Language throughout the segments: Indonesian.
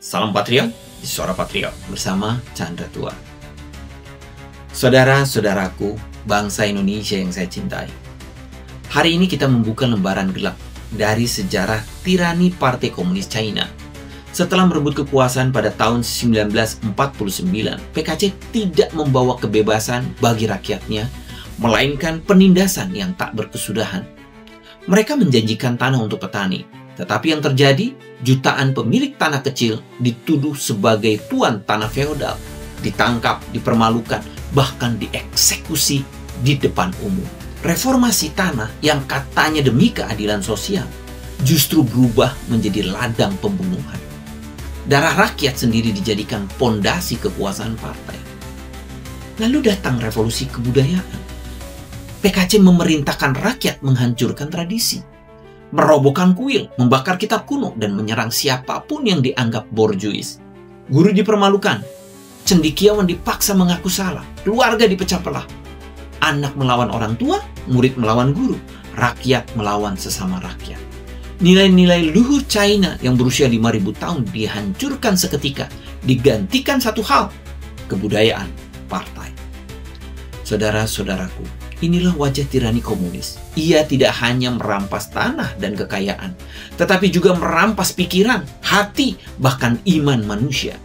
Salam Patriot di Suara Patriot bersama Chandra Tua. Saudara-saudaraku, bangsa Indonesia yang saya cintai. Hari ini kita membuka lembaran gelap dari sejarah tirani Partai Komunis China. Setelah merebut kekuasaan pada tahun 1949, PKC tidak membawa kebebasan bagi rakyatnya, melainkan penindasan yang tak berkesudahan. Mereka menjanjikan tanah untuk petani, tetapi yang terjadi, jutaan pemilik tanah kecil dituduh sebagai tuan tanah feodal, ditangkap, dipermalukan, bahkan dieksekusi di depan umum. Reformasi tanah yang katanya demi keadilan sosial justru berubah menjadi ladang pembunuhan. Darah rakyat sendiri dijadikan pondasi kekuasaan partai. Lalu datang revolusi kebudayaan. PKC memerintahkan rakyat menghancurkan tradisi, merobohkan kuil, membakar kitab kuno, dan menyerang siapapun yang dianggap borjuis. Guru dipermalukan, cendekiawan dipaksa mengaku salah, keluarga dipecah belah. Anak melawan orang tua, murid melawan guru, rakyat melawan sesama rakyat. Nilai-nilai luhur China yang berusia 5.000 tahun dihancurkan seketika, digantikan satu hal, kebudayaan partai. Saudara-saudaraku, inilah wajah tirani komunis. Ia tidak hanya merampas tanah dan kekayaan, tetapi juga merampas pikiran, hati, bahkan iman manusia.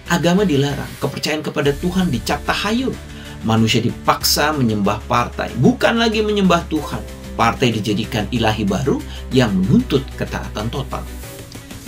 Agama dilarang, kepercayaan kepada Tuhan dicap tahayul. Manusia dipaksa menyembah partai, bukan lagi menyembah Tuhan. Partai dijadikan ilahi baru yang menuntut ketaatan total.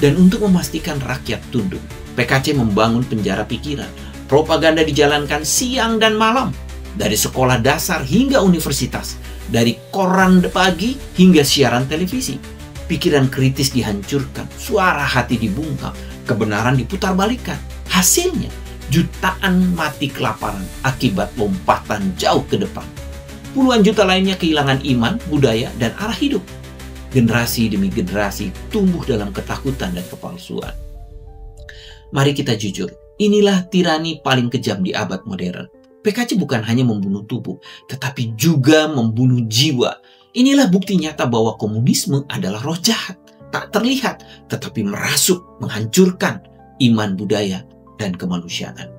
Dan untuk memastikan rakyat tunduk, PKC membangun penjara pikiran. Propaganda dijalankan siang dan malam, dari sekolah dasar hingga universitas, dari koran pagi hingga siaran televisi. Pikiran kritis dihancurkan, suara hati dibungkam, kebenaran diputarbalikkan. Hasilnya, jutaan mati kelaparan akibat lompatan jauh ke depan. Puluhan juta lainnya kehilangan iman, budaya, dan arah hidup. Generasi demi generasi tumbuh dalam ketakutan dan kepalsuan. Mari kita jujur, inilah tirani paling kejam di abad modern. PKC bukan hanya membunuh tubuh, tetapi juga membunuh jiwa. Inilah bukti nyata bahwa komunisme adalah roh jahat, tak terlihat, tetapi merasuk, menghancurkan iman, budaya, dan kemanusiaan.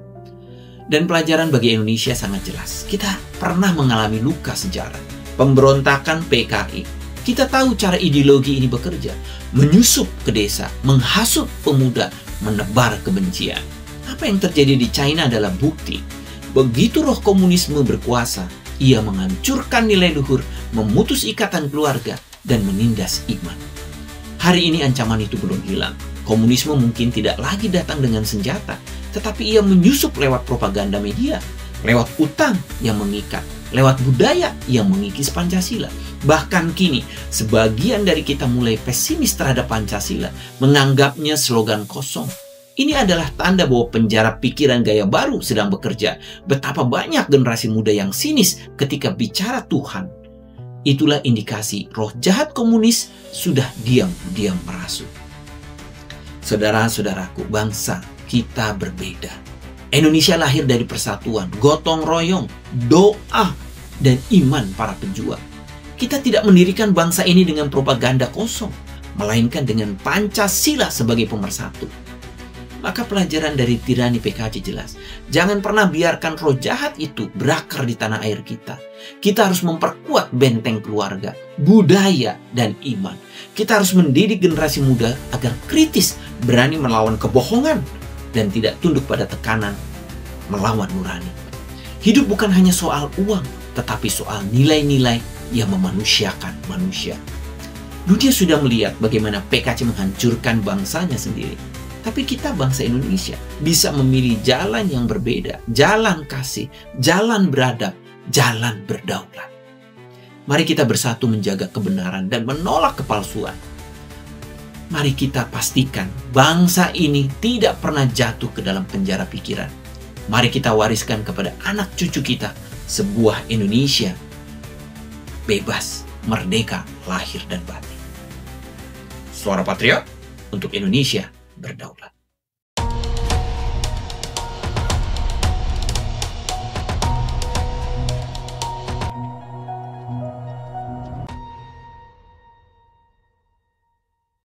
Dan pelajaran bagi Indonesia sangat jelas. Kita pernah mengalami luka sejarah, pemberontakan PKI. Kita tahu cara ideologi ini bekerja, menyusup ke desa, menghasut pemuda, menebar kebencian. Apa yang terjadi di China adalah bukti. Begitu roh komunisme berkuasa, ia menghancurkan nilai luhur, memutus ikatan keluarga, dan menindas iman. Hari ini ancaman itu belum hilang. Komunisme mungkin tidak lagi datang dengan senjata, tetapi ia menyusup lewat propaganda media, lewat utang yang mengikat, lewat budaya yang mengikis Pancasila. Bahkan kini, sebagian dari kita mulai pesimis terhadap Pancasila, menganggapnya slogan kosong. Ini adalah tanda bahwa penjara pikiran gaya baru sedang bekerja. Betapa banyak generasi muda yang sinis ketika bicara Tuhan. Itulah indikasi roh jahat komunis sudah diam-diam merasuk. Saudara-saudaraku, bangsa kita berbeda. Indonesia lahir dari persatuan, gotong royong, doa, dan iman para pejuang. Kita tidak mendirikan bangsa ini dengan propaganda kosong, melainkan dengan Pancasila sebagai pemersatu. Maka pelajaran dari tirani PKC jelas. Jangan pernah biarkan roh jahat itu berakar di tanah air kita. Kita harus memperkuat benteng keluarga, budaya, dan iman. Kita harus mendidik generasi muda agar kritis, berani melawan kebohongan, dan tidak tunduk pada tekanan, melawan nurani. Hidup bukan hanya soal uang, tetapi soal nilai-nilai yang memanusiakan manusia. Dunia sudah melihat bagaimana PKC menghancurkan bangsanya sendiri. Tapi kita bangsa Indonesia bisa memilih jalan yang berbeda, jalan kasih, jalan beradab, jalan berdaulat. Mari kita bersatu menjaga kebenaran dan menolak kepalsuan. Mari kita pastikan bangsa ini tidak pernah jatuh ke dalam penjara pikiran. Mari kita wariskan kepada anak cucu kita sebuah Indonesia bebas, merdeka, lahir dan batin. Suara Patriot untuk Indonesia berdaulat.